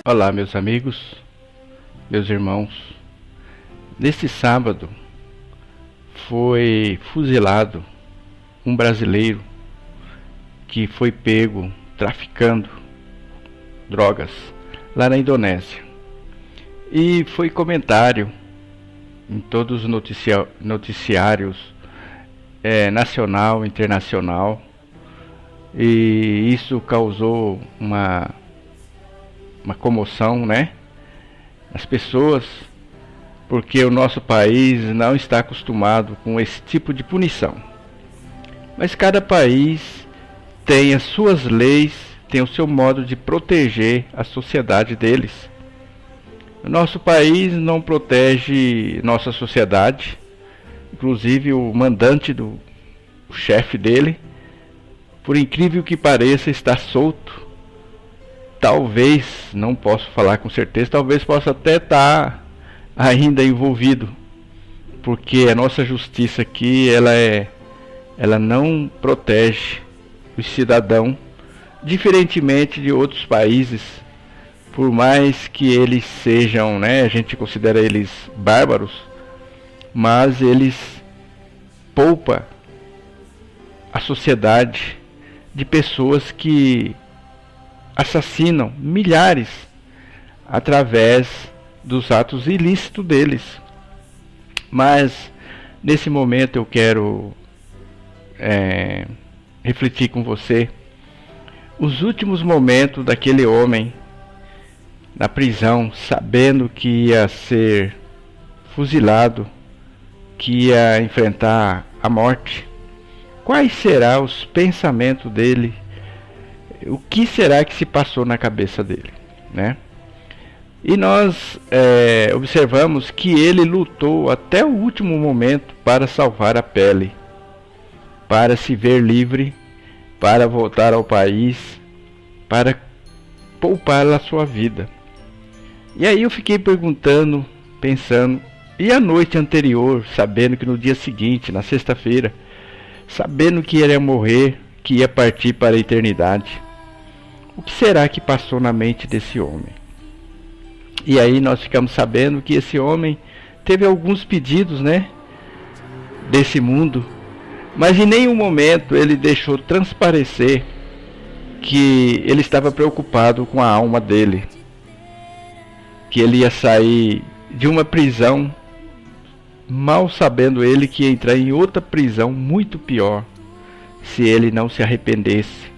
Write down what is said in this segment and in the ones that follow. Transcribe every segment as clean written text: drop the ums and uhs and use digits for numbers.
Olá, meus amigos, meus irmãos. Neste sábado foi fuzilado um brasileiro que foi pego traficando drogas lá na Indonésia. E foi comentário em todos os noticiários nacional, internacional, e isso causou uma comoção, né? As pessoas, porque o nosso país não está acostumado com esse tipo de punição. Mas cada país tem as suas leis, tem o seu modo de proteger a sociedade deles. O nosso país não protege nossa sociedade, inclusive o mandante o chefe dele, por incrível que pareça, está solto. Talvez, não posso falar com certeza, talvez possa até estar ainda envolvido, porque a nossa justiça aqui, ela não protege o cidadão, diferentemente de outros países, por mais que eles sejam, né, a gente considera eles bárbaros, mas eles poupam a sociedade de pessoas que assassinam milhares através dos atos ilícitos deles. Mas nesse momento eu quero refletir com você os últimos momentos daquele homem na prisão, sabendo que ia ser fuzilado, que ia enfrentar a morte. Quais serão os pensamentos dele? O que será que se passou na cabeça dele, né? E nós observamos que ele lutou até o último momento para salvar a pele, para se ver livre, para voltar ao país, para poupar a sua vida. E aí eu fiquei perguntando, pensando, e a noite anterior, sabendo que no dia seguinte, na sexta-feira, sabendo que ele ia morrer, que ia partir para a eternidade, o que será que passou na mente desse homem? E aí nós ficamos sabendo que esse homem teve alguns pedidos, né, desse mundo, mas em nenhum momento ele deixou transparecer que ele estava preocupado com a alma dele, que ele ia sair de uma prisão, mal sabendo ele que ia entrar em outra prisão muito pior, se ele não se arrependesse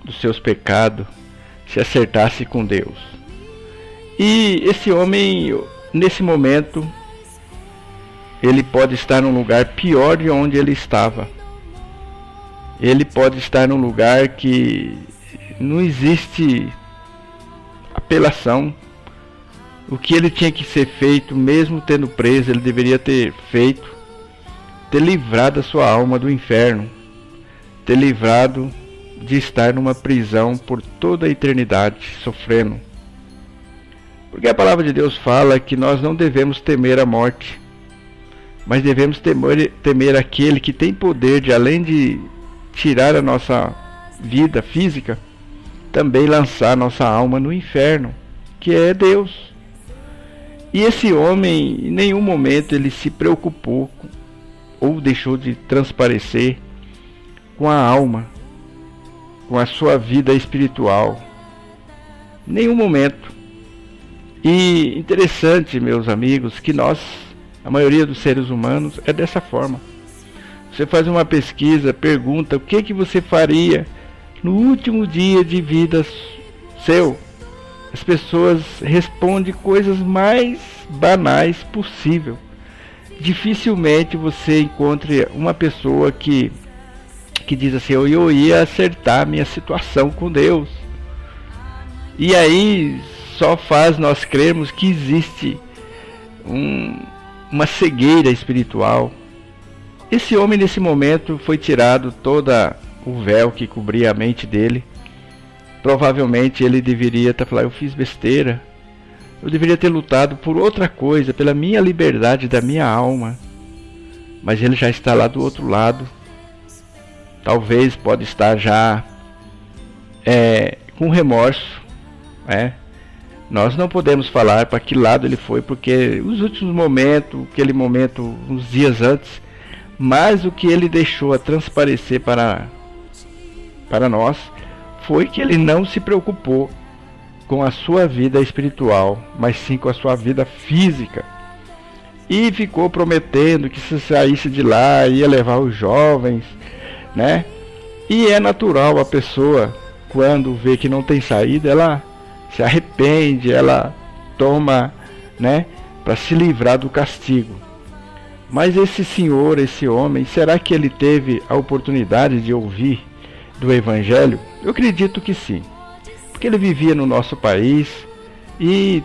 dos seus pecados, se acertasse com Deus. E esse homem, nesse momento, ele pode estar num lugar pior de onde ele estava. Ele pode estar num lugar que não existe apelação. O que ele tinha que ser feito, mesmo tendo preso, ele deveria ter feito, ter livrado a sua alma do inferno, ter livrado de estar numa prisão por toda a eternidade, sofrendo. Porque a palavra de Deus fala que nós não devemos temer a morte, mas devemos temer aquele que tem poder de, além de tirar a nossa vida física, também lançar nossa alma no inferno, que é Deus. E esse homem, em nenhum momento ele se preocupou ou deixou de transparecer com a alma, com a sua vida espiritual. Nenhum momento. E interessante, meus amigos, que nós, a maioria dos seres humanos, é dessa forma. Você faz uma pesquisa, pergunta o que você faria no último dia de vida seu. As pessoas respondem coisas mais banais possível. Dificilmente você encontre uma pessoa que diz assim: eu ia acertar minha situação com Deus. E aí só faz nós crermos que existe uma cegueira espiritual. Esse homem, nesse momento, foi tirado todo o véu que cobria a mente dele. Provavelmente ele deveria estar falando: eu fiz besteira, eu deveria ter lutado por outra coisa, pela minha liberdade da minha alma. Mas ele já está lá do outro lado. Talvez pode estar já com remorso, Nós não podemos falar para que lado ele foi, porque os últimos momentos, aquele momento, uns dias antes, mas o que ele deixou a transparecer para nós foi que ele não se preocupou com a sua vida espiritual, mas sim com a sua vida física. E ficou prometendo que se saísse de lá ia levar os jovens, né? E é natural a pessoa, quando vê que não tem saída, ela se arrepende, ela toma, né, para se livrar do castigo. Mas esse senhor, esse homem, será que ele teve a oportunidade de ouvir do Evangelho? Eu acredito que sim, porque ele vivia no nosso país e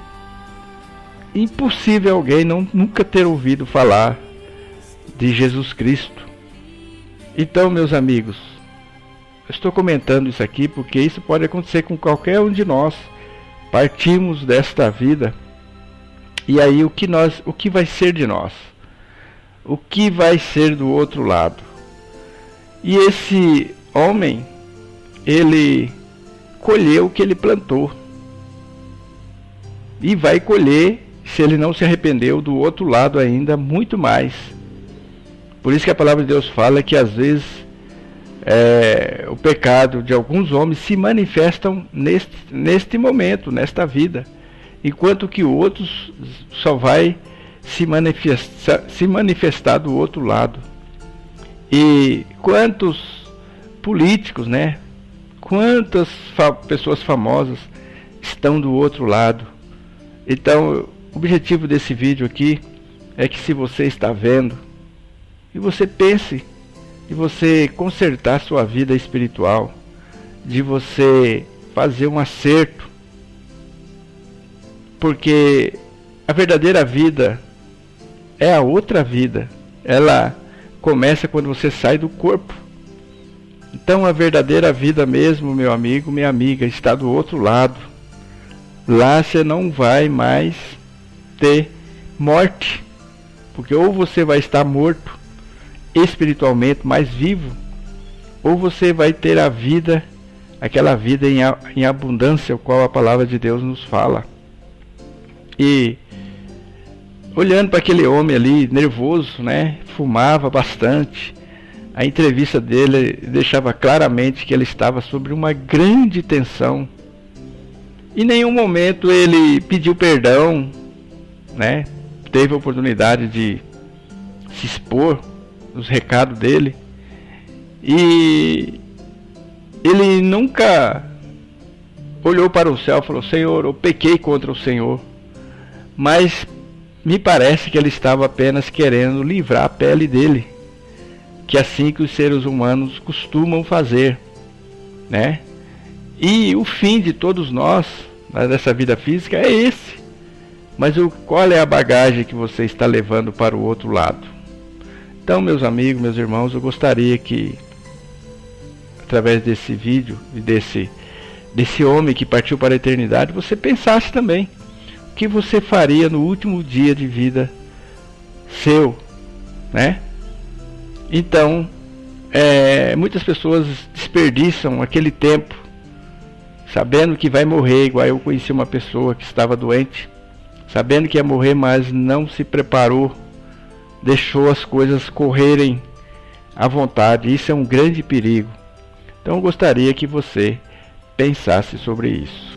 impossível alguém nunca ter ouvido falar de Jesus Cristo. Então, meus amigos, eu estou comentando isso aqui porque isso pode acontecer com qualquer um de nós. Partimos desta vida e aí o que vai ser de nós? O que vai ser do outro lado? E esse homem, ele colheu o que ele plantou e vai colher, se ele não se arrependeu, do outro lado ainda muito mais. Por isso que a palavra de Deus fala que às vezes o pecado de alguns homens se manifestam neste momento, nesta vida, enquanto que outros só vai se manifestar do outro lado. E quantos políticos, né? Quantas pessoas famosas estão do outro lado? Então, o objetivo desse vídeo aqui é que, se você está vendo, e você pense de você consertar sua vida espiritual, de você fazer um acerto, porque a verdadeira vida é a outra vida, ela começa quando você sai do corpo. Então a verdadeira vida mesmo, meu amigo, minha amiga, está do outro lado. Lá você não vai mais ter morte, porque ou você vai estar morto espiritualmente, mais vivo, ou você vai ter a vida, aquela vida em abundância, o qual a palavra de Deus nos fala. E olhando para aquele homem ali, nervoso, né, fumava bastante, a entrevista dele deixava claramente que ele estava sob uma grande tensão. Em nenhum momento ele pediu perdão, né, teve a oportunidade de se expor nos recados dele, e ele nunca olhou para o céu e falou: Senhor, eu pequei contra o Senhor. Mas me parece que ele estava apenas querendo livrar a pele dele, que é assim que os seres humanos costumam fazer, né? E o fim de todos nós, dessa vida física, é esse. Mas qual é a bagagem que você está levando para o outro lado? Então, meus amigos, meus irmãos, eu gostaria que, através desse vídeo e desse homem que partiu para a eternidade, você pensasse também o que você faria no último dia de vida seu, né? Então, muitas pessoas desperdiçam aquele tempo sabendo que vai morrer. Igual eu conheci uma pessoa que estava doente, sabendo que ia morrer, mas não se preparou, deixou as coisas correrem à vontade. Isso é um grande perigo. Então eu gostaria que você pensasse sobre isso.